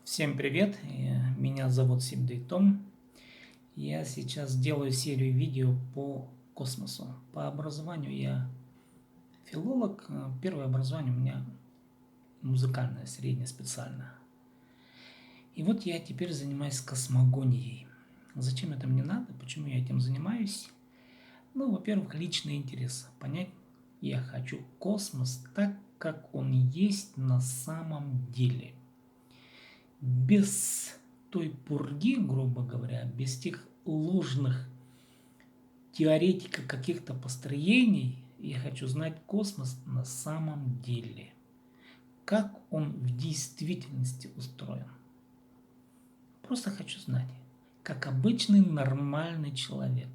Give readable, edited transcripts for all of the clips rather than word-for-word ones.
Всем привет, меня зовут Симдей Том. Я сейчас делаю серию видео по космосу. По образованию я филолог. Первое образование у меня музыкальное, среднее, специальное. И вот я теперь занимаюсь космогонией. Зачем это мне надо? Почему я этим занимаюсь? Ну, во-первых, личный интерес. Понять я хочу космос так, как он есть на самом деле. Без той пурги, грубо говоря, без тех ложных теоретиков каких-то построений, я хочу знать космос на самом деле. Как он в действительности устроен. Просто хочу знать, как обычный нормальный человек.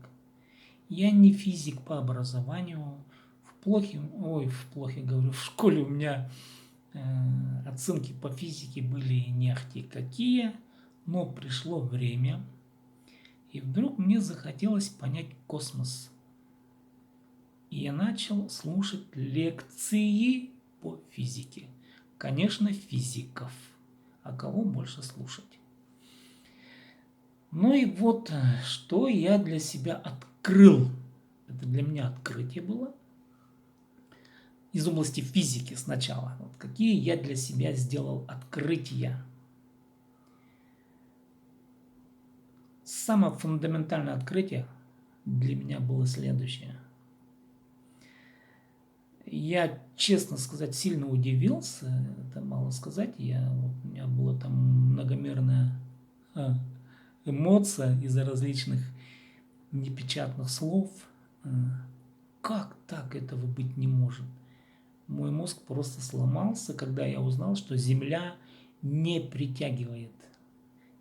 Я не физик по образованию. В школе у меня оценки по физике были не ахти какие, но пришло время, и вдруг мне захотелось понять космос. И я начал слушать лекции по физике. Конечно, физиков. А кого больше слушать? Ну и вот, что я для себя открыл. Это для меня открытие было. Из области физики сначала. Вот какие я для себя сделал открытия. Самое фундаментальное открытие для меня было следующее. Я, честно сказать, сильно удивился, это мало сказать, у меня была там многомерная эмоция из-за различных непечатных слов. Как так этого быть не может? Мой мозг просто сломался, когда я узнал, что Земля не притягивает.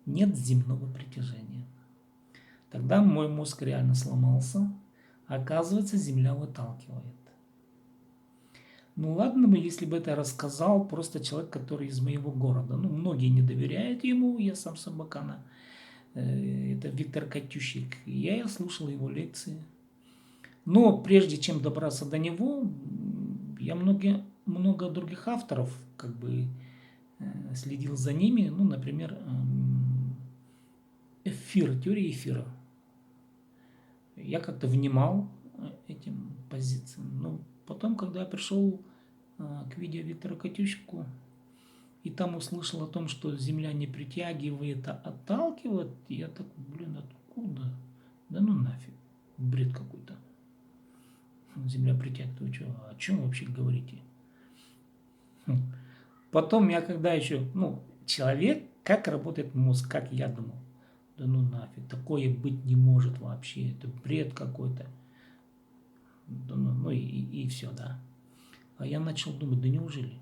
Нет земного притяжения. Тогда мой мозг реально сломался. Оказывается, Земля выталкивает. Ну ладно бы, если бы это рассказал просто человек, который из моего города. Ну, многие не доверяют ему, я сам Собакана. Это Виктор Катющик. Я слушал его лекции. Но прежде чем добраться до него, я много других авторов следил за ними. Ну, например, теория эфира. Я как-то внимал этим позициям. Но потом, когда я пришел к видео Виктора Катющику, и там услышал о том, что Земля не притягивает, а отталкивает, я так, откуда? Да ну нафиг, бред какой-то. Земля притягивает, вы что, о чем вы вообще говорите? Потом я когда еще, человек, как работает мозг, как я думал. Да ну нафиг, такое быть не может вообще, это бред какой-то. И все, да. А я начал думать, да неужели?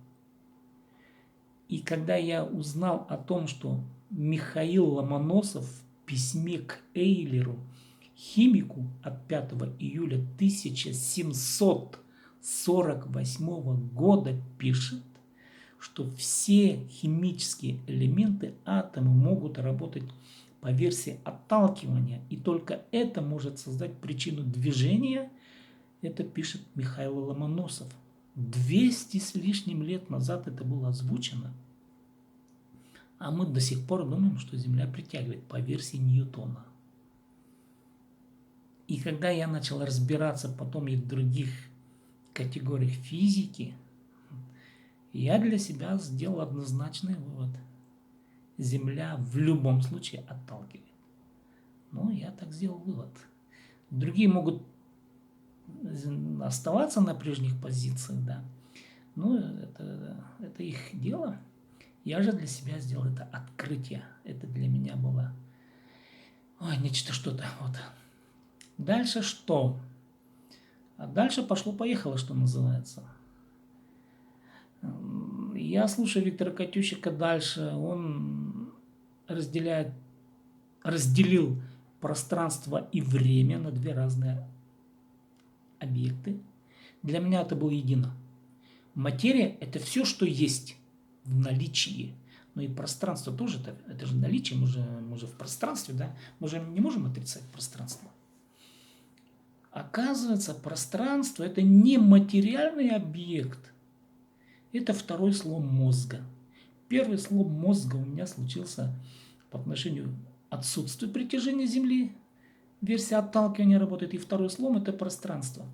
И когда я узнал о том, что Михаил Ломоносов в письме к Эйлеру, химику от 5 июля 1748 года пишет, что все химические элементы атома могут работать по версии отталкивания, и только это может создать причину движения, это пишет Михаил Ломоносов. 200 с лишним лет назад это было озвучено. А мы до сих пор думаем, что Земля притягивает по версии Ньютона. И когда я начал разбираться потом и в других категориях физики, я для себя сделал однозначный вывод. Земля в любом случае отталкивает. Я так сделал вывод. Другие могут оставаться на прежних позициях, да. Это их дело. Я же для себя сделал это открытие. Это для меня было нечто что-то. Вот. Дальше что? А дальше пошло-поехало, что называется. Я слушаю Виктора Катющика дальше. Он разделил пространство и время на две разные объекты. Для меня это было едино. Материя – это все, что есть в наличии. Но и пространство тоже, это же наличие, мы же в пространстве, да? Мы же не можем отрицать пространство. Оказывается, пространство – это не материальный объект. Это второй слой мозга. Первый слом мозга у меня случился по отношению к отсутствию притяжения Земли. Версия отталкивания работает. И второй слом – это пространство.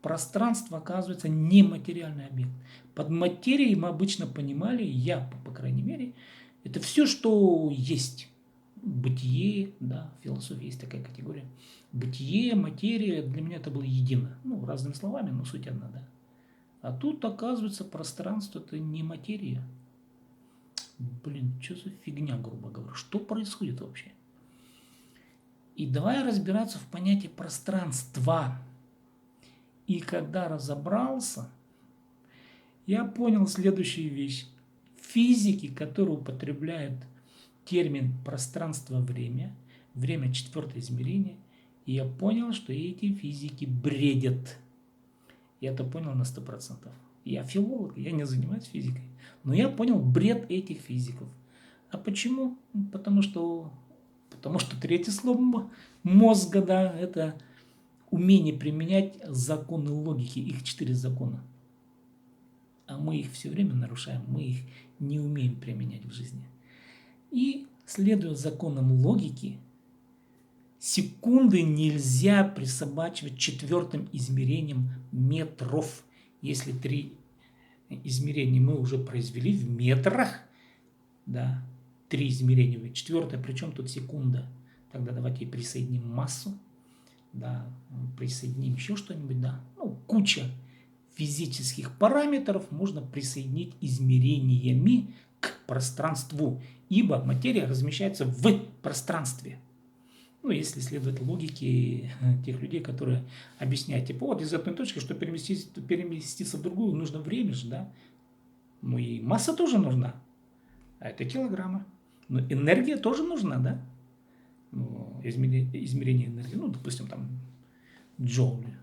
Пространство, оказывается, нематериальный объект. Под материей мы обычно понимали, я, по крайней мере, это все, что есть. Бытие, да, в философии есть такая категория. Бытие, материя, для меня это было едино. Ну, разными словами, но суть одна, да. А тут, оказывается, пространство – это не материя. Блин, что за фигня, грубо говоря? Что происходит вообще? И давай разбираться в понятии пространства. И когда разобрался, я понял следующую вещь. Физики, которые употребляют термин пространство-время, время четвертое измерение, и я понял, что эти физики бредят. Я это понял на 100%. Я филолог, я не занимаюсь физикой. Но я понял бред этих физиков. А почему? Потому что третий слом мозга, да, это умение применять законы логики. Их 4 закона. А мы их все время нарушаем, мы их не умеем применять в жизни. И, следуя законам логики, секунды нельзя присобачивать четвертым измерением метров. Если 3 измерения мы уже произвели в метрах, да, 3 измерения, четвертое, причем тут секунда. Тогда давайте присоединим массу, да, присоединим еще что-нибудь, да, ну, куча физических параметров можно присоединить измерениями к пространству, ибо материя размещается в пространстве. Ну, если следовать логике тех людей, которые объясняют, типа, вот из одной точки, чтобы переместиться в другую, нужно время же, да? Ну и масса тоже нужна, а это килограммы. Но энергия тоже нужна, да? Ну, измерение энергии, ну, допустим, там, джоули,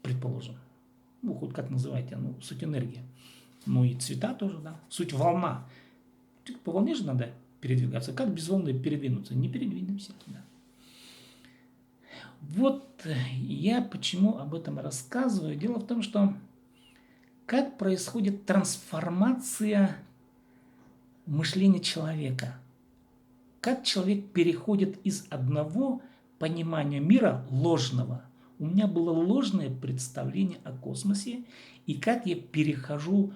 предположим. Ну, хоть как называйте, ну, суть энергии. Ну и цвета тоже, да. Суть волна. По волне же надо передвигаться. Как без волны передвинуться? Не передвинемся, да. Вот я почему об этом рассказываю. Дело в том, что как происходит трансформация мышления человека. Как человек переходит из одного понимания мира ложного. У меня было ложное представление о космосе, и как я перехожу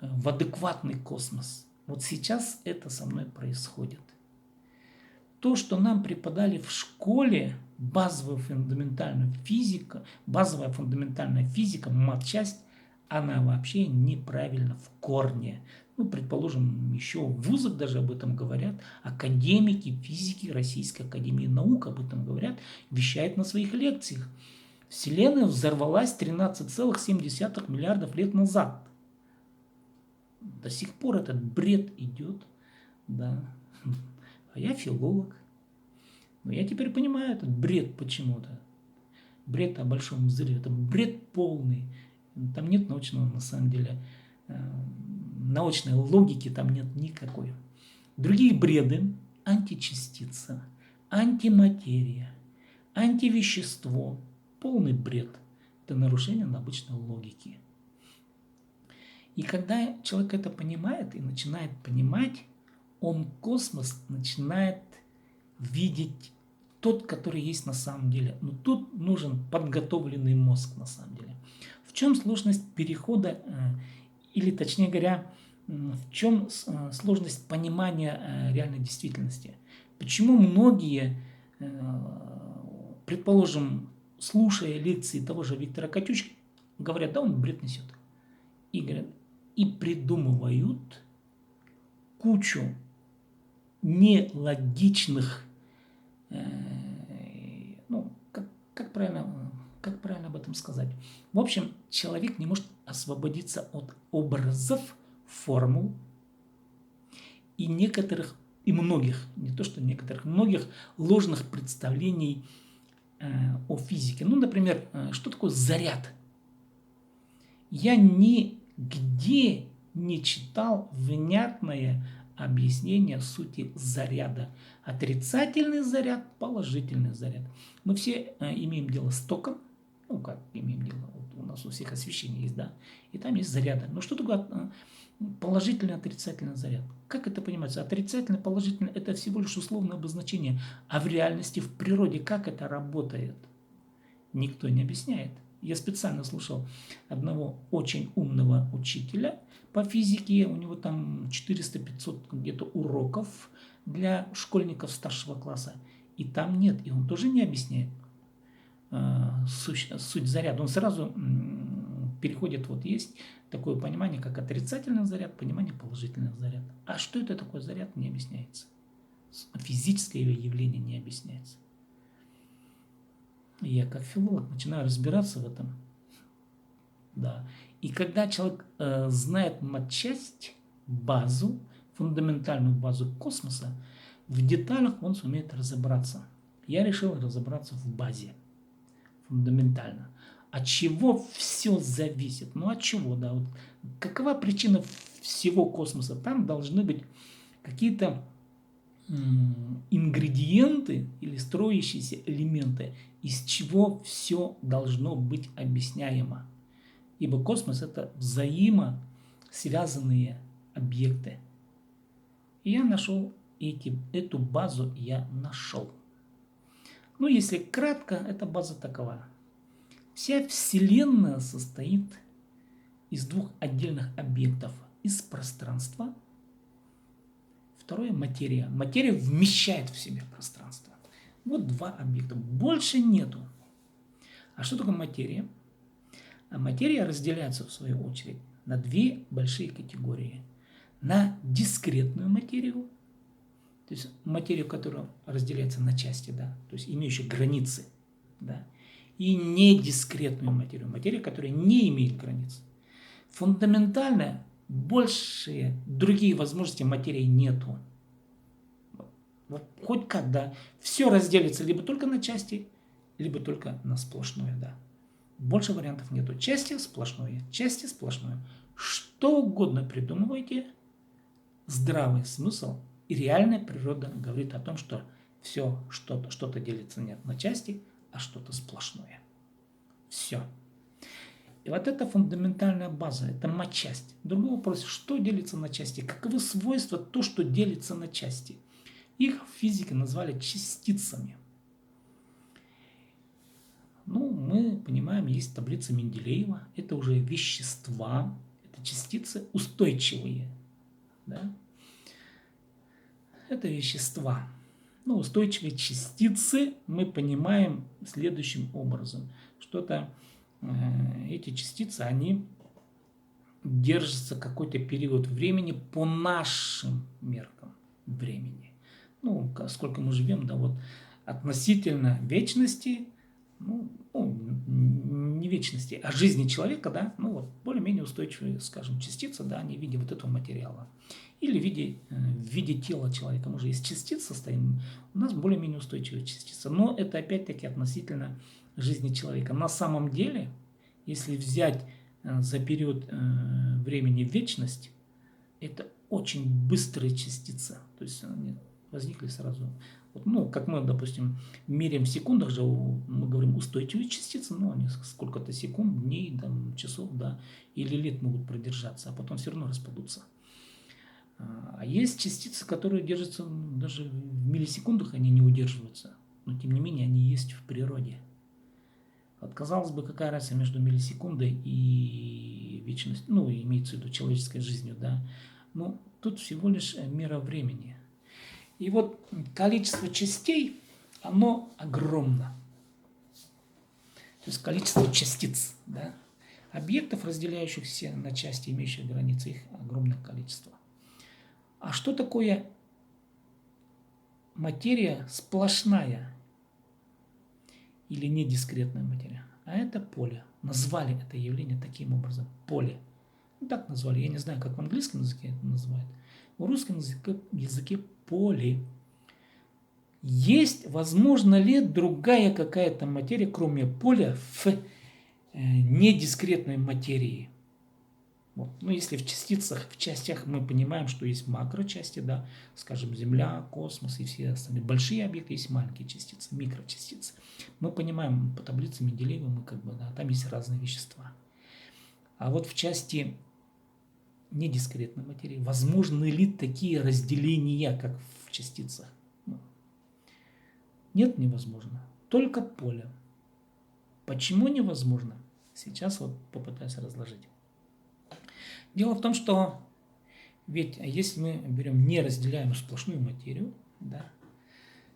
в адекватный космос. Вот сейчас это со мной происходит. То, что нам преподали в школе, базовая фундаментальная физика, матчасть, она вообще неправильно в корне. Ну, предположим, еще в вузах даже об этом говорят. Академики физики Российской академии наук об этом говорят, вещают на своих лекциях. Вселенная взорвалась 13,7 миллиардов лет назад. До сих пор этот бред идет. Да. А я филолог. Но я теперь понимаю этот бред почему-то. Бред о большом взрыве. Это бред полный. Там нет научного, на самом деле, научной логики там нет никакой. Другие бреды: античастица, антиматерия, антивещество. Полный бред. Это нарушение научной логики. И когда человек это понимает и начинает понимать, он космос начинает видеть тот, который есть на самом деле. Но тут нужен подготовленный мозг на самом деле. В чем сложность перехода, или точнее говоря, в чем сложность понимания реальной действительности? Почему многие, предположим, слушая лекции того же Виктора Катюшки, говорят, да он бред несет. И говорят, и придумывают кучу нелогичных, ну, как правильно об этом сказать? В общем, человек не может освободиться от образов, формул и некоторых, и многих, не то что некоторых, многих ложных представлений о физике. Ну, например, что такое заряд? Я нигде не читал внятное объяснение сути заряда. Отрицательный заряд, положительный заряд. Мы все имеем дело с током, Ну, как имеем дело, вот у нас у всех освещение есть, да, и там есть заряды. Но что такое положительный, отрицательный заряд? Как это понимается? Отрицательный, положительный – это всего лишь условное обозначение. А в реальности, в природе, как это работает? Никто не объясняет. Я специально слушал одного очень умного учителя по физике. У него там 400-500 где-то уроков для школьников старшего класса. И там нет. И он тоже не объясняет суть заряда. Он сразу переходит, вот есть такое понимание, как отрицательный заряд, понимание положительного заряда. А что это такое заряд, не объясняется. Физическое явление не объясняется. И я как филолог начинаю разбираться в этом. Да. И когда человек знает матчасть, базу, фундаментальную базу космоса, в деталях он сумеет разобраться. Я решил разобраться в базе. Фундаментально. От чего все зависит? Ну от чего, да? Вот какова причина всего космоса? Там должны быть какие-то ингредиенты или строящиеся элементы, из чего все должно быть объясняемо. Ибо космос – это взаимосвязанные объекты. И я нашел эту базу, я нашел. Ну, если кратко, эта база такова. Вся Вселенная состоит из двух отдельных объектов. Из пространства. Второе – материя. Материя вмещает в себе пространство. Вот два объекта. Больше нету. А что такое материя? А материя разделяется, в свою очередь, на две большие категории. На дискретную материю, то есть материю, которая разделяется на части, да, то есть имеющую границы, да, и недискретную материю, материю, которая не имеет границ. Фундаментально большие другие возможности материи нету. Вот, хоть как, да, все разделится либо только на части, либо только на сплошное, да. Больше вариантов нету. Части сплошное, части сплошное. Что угодно придумывайте, здравый смысл и реальная природа говорит о том, что все что-то делится не на части, а что-то сплошное. Все. И вот это фундаментальная база, это матчасть. Другой вопрос, что делится на части? Каковы свойства то, что делится на части? Их в физике назвали частицами. Ну, мы понимаем, есть таблица Менделеева, это уже вещества, это частицы устойчивые. Да? Это вещества. Ну, устойчивые частицы мы понимаем следующим образом. Что-то эти частицы, они держатся какой-то период времени по нашим меркам времени. Ну, сколько мы живем, да, вот относительно вечности, ну, не вечности, а жизни человека, да, ну вот более-менее устойчивые, скажем, частицы, да, они в виде вот этого материала. Или в виде тела человека. Мы же из частиц состоим, у нас более-менее устойчивые частицы. Но это опять-таки относительно жизни человека. На самом деле, если взять за период времени вечность, это очень быстрые частицы. То есть они возникли сразу. Вот, ну, как мы, допустим, меряем в секундах же, мы говорим устойчивые частицы, ну, они сколько-то секунд, дней, там, часов, да, или лет могут продержаться, а потом все равно распадутся. А есть частицы, которые держатся даже в миллисекундах, они не удерживаются, но тем не менее они есть в природе. Вот, казалось бы, какая разница между миллисекундой и вечностью, ну, имеется в виду человеческой жизнью, да, но тут всего лишь мера времени. И вот количество частей, оно огромно. То есть количество частиц, да, объектов, разделяющихся на части, имеющих границы, их огромное количество. А что такое материя сплошная или недискретная материя? А это поле. Назвали это явление таким образом. Поле. Ну, так назвали. Я не знаю, как в английском языке это называют. В русском языке поле. Есть, возможно ли, другая какая-то материя, кроме поля, в недискретной материи? Вот. Ну, если в частицах, в частях мы понимаем, что есть макрочасти, да, скажем, Земля, космос и все остальные большие объекты, есть маленькие частицы, микрочастицы. Мы понимаем по таблице Менделеева, мы как бы, да, там есть разные вещества. А вот в части недискретной материи возможны ли такие разделения, как в частицах? Нет, невозможно. Только поле. Почему невозможно? Сейчас вот попытаюсь разложить. Дело в том, что ведь если мы берем неразделяемую сплошную материю, да,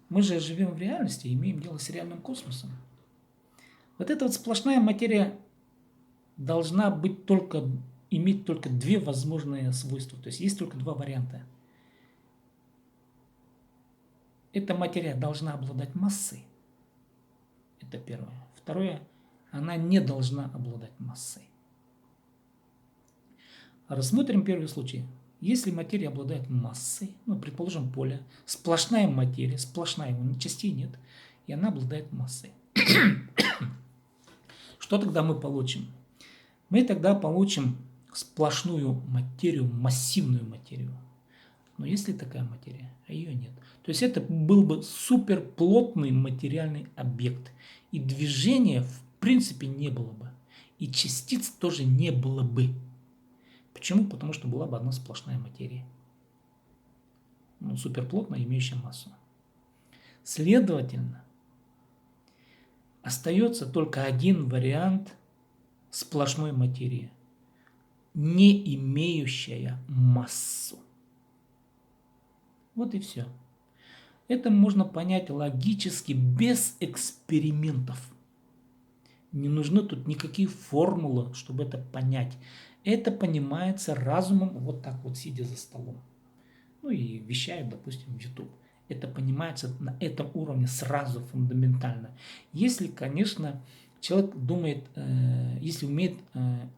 мы же живем в реальности и имеем дело с реальным космосом. Вот эта вот сплошная материя должна быть иметь только две возможные свойства. То есть только два варианта. Эта материя должна обладать массой. Это первое. Второе, она не должна обладать массой. Рассмотрим первый случай. Если материя обладает массой, ну, предположим, поле, сплошная материя, сплошная, частей нет, и она обладает массой. Что тогда мы получим? Мы тогда получим сплошную материю, массивную материю. Но есть ли такая материя? А ее нет. То есть это был бы суперплотный материальный объект. И движения в принципе не было бы. И частиц тоже не было бы. Почему? Потому что была бы одна сплошная материя. Ну, суперплотная, имеющая массу. Следовательно, остается только один вариант сплошной материи, не имеющая массу. Вот и все. Это можно понять логически, без экспериментов. Не нужны тут никакие формулы, чтобы это понять. Это понимается разумом, вот так вот, сидя за столом. Ну и вещает, допустим, в YouTube. Это понимается на этом уровне сразу фундаментально. Если, конечно, человек думает, если умеет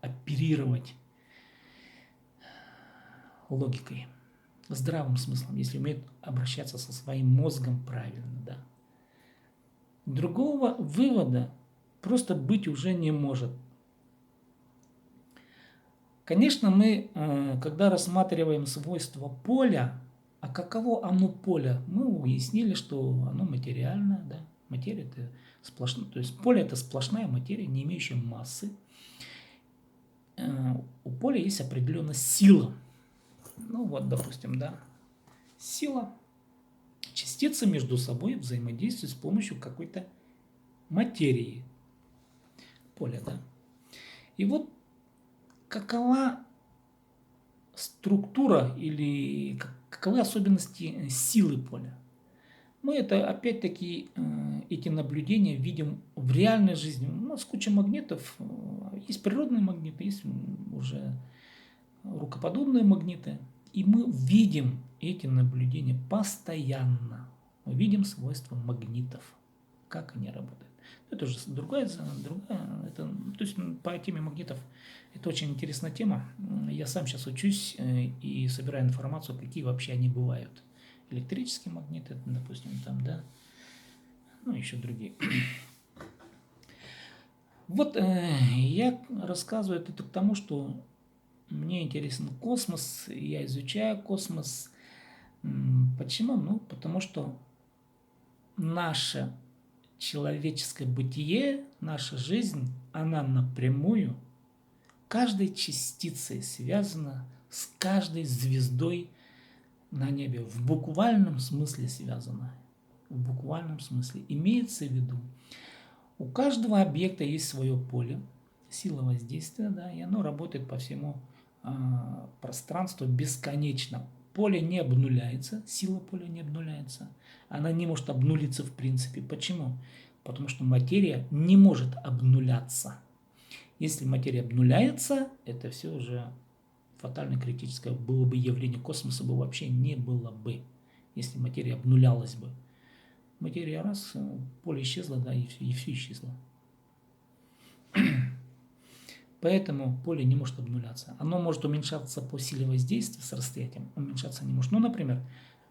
оперировать логикой, здравым смыслом, если умеет обращаться со своим мозгом правильно, да. Другого вывода просто быть уже не может. Конечно, мы, когда рассматриваем свойства поля, а каково оно поле, мы уяснили, что оно материальное, да. Материя это сплошная, то есть поле это сплошная материя, не имеющая массы. У поля есть определенная сила. Ну вот, допустим, да, сила. Частицы между собой взаимодействуют с помощью какой-то материи. Поля, да. И вот какова структура или каковы особенности силы поля? Мы это опять-таки эти наблюдения видим в реальной жизни. У нас куча магнитов, есть природные магниты, есть уже рукоподобные магниты. И мы видим эти наблюдения постоянно. Мы видим свойства магнитов, как они работают. Это уже другая, это, то есть по теме магнитов это очень интересная тема. Я сам сейчас учусь и собираю информацию, какие вообще они бывают. Электрические магниты, допустим, там, да, ну, еще другие. Вот я рассказываю это к тому, что мне интересен космос, я изучаю космос. Почему? Ну, потому что наше человеческое бытие, наша жизнь, она напрямую каждой частицей связана с каждой звездой на небе. В буквальном смысле связана. В буквальном смысле. Имеется в виду, у каждого объекта есть свое поле, сила воздействия, да, и оно работает по всему пространству бесконечно. Поле не обнуляется, сила поля не обнуляется. Она не может обнулиться в принципе. Почему? Потому что материя не может обнуляться. Если материя обнуляется, это все уже фатально критическое было бы явление, космоса бы вообще не было бы, если материя обнулялась бы. Материя раз, поле исчезло, да, и все исчезло. Поэтому поле не может обнуляться. Оно может уменьшаться по силе воздействия с расстоянием, уменьшаться не может. Ну, например,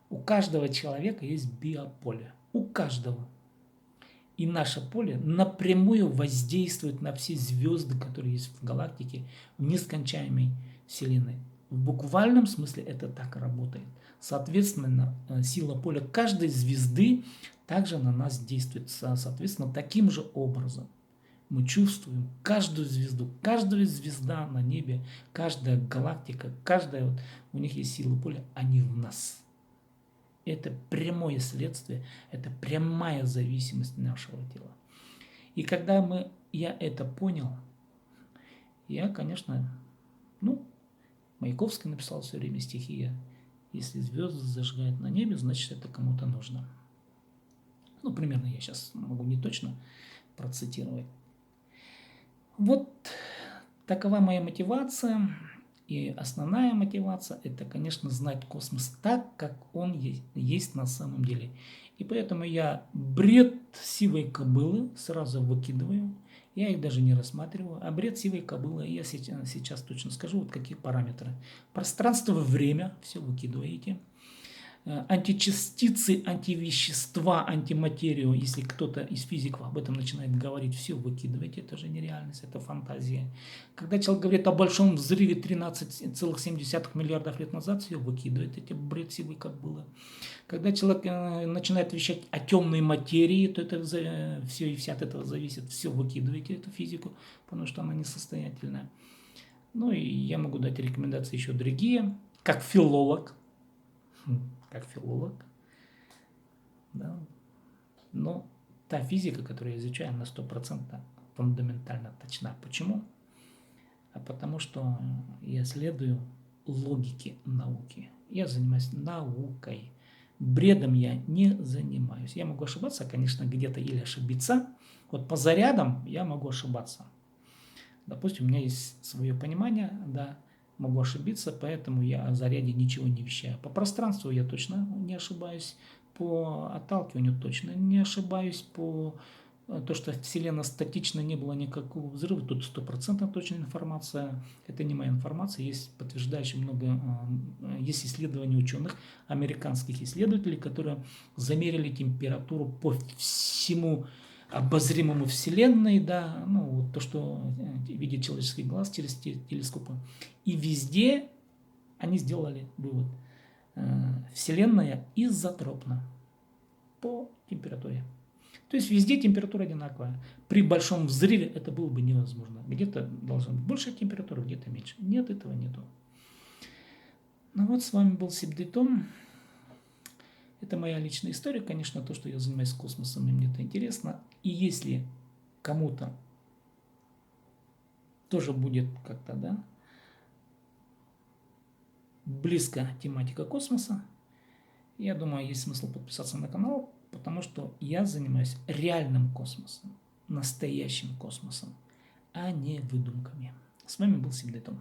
у каждого человека есть биополе. У каждого. И наше поле напрямую воздействует на все звезды, которые есть в галактике, в нескончаемой Вселенной. В буквальном смысле это так работает. Соответственно, сила поля каждой звезды также на нас действует. Соответственно, таким же образом мы чувствуем каждую звезду, каждая звезда на небе, каждая галактика, каждая, вот, у них есть сила поля, они в нас. Это прямое следствие, это прямая зависимость нашего тела. И когда я это понял, я, конечно, Маяковский написал все время стихи. Если звезды зажигают на небе, значит это кому-то нужно. Примерно я сейчас могу не точно процитировать. Вот такова моя мотивация. И основная мотивация – это, конечно, знать космос так, как он есть на самом деле. И поэтому я бред сивой кобылы сразу выкидываю. Я их даже не рассматриваю. А бред сивой кобылы, я сейчас точно скажу, вот какие параметры. Пространство, время, все выкидываете. Античастицы, антивещества, антиматерию, если кто-то из физиков об этом начинает говорить, все выкидывайте, это же нереальность, это фантазия. Когда человек говорит о большом взрыве 13,7 миллиардов лет назад, все выкидывает, эти бред сивой кобылы. Когда человек начинает вещать о темной материи, то это все и вся от этого зависит, все выкидывайте эту физику, потому что она несостоятельная. И я могу дать рекомендации еще другие, как филолог, да. Но та физика, которую я изучаю, на 100% фундаментально точна. Почему? Потому что я следую логике науки. Я занимаюсь наукой. Бредом я не занимаюсь. Я могу ошибаться, конечно, где-то или ошибиться. Вот по зарядам я могу ошибаться. Допустим, у меня есть свое понимание, да, могу ошибиться, поэтому я о заряде ничего не вещаю. По пространству я точно не ошибаюсь, по отталкиванию точно не ошибаюсь, по то, что Вселенная статична, не было никакого взрыва, тут 100% точная информация. Это не моя информация, есть подтверждающие есть исследования ученых, американских исследователей, которые замерили температуру по всему обозримому Вселенной, да, то, что видит человеческий глаз через телескопы. И везде они сделали вывод. Вселенная изотропна по температуре. То есть везде температура одинаковая. При большом взрыве это было бы невозможно. Где-то должна быть большая температура, где-то меньше. Нет, этого нету. С вами был Сибдейтон. Это моя личная история, конечно, то, что я занимаюсь космосом, и мне это интересно. И если кому-то тоже будет как-то, да, близко тематика космоса, я думаю, есть смысл подписаться на канал, потому что я занимаюсь реальным космосом, настоящим космосом, а не выдумками. С вами был Сибдейтон.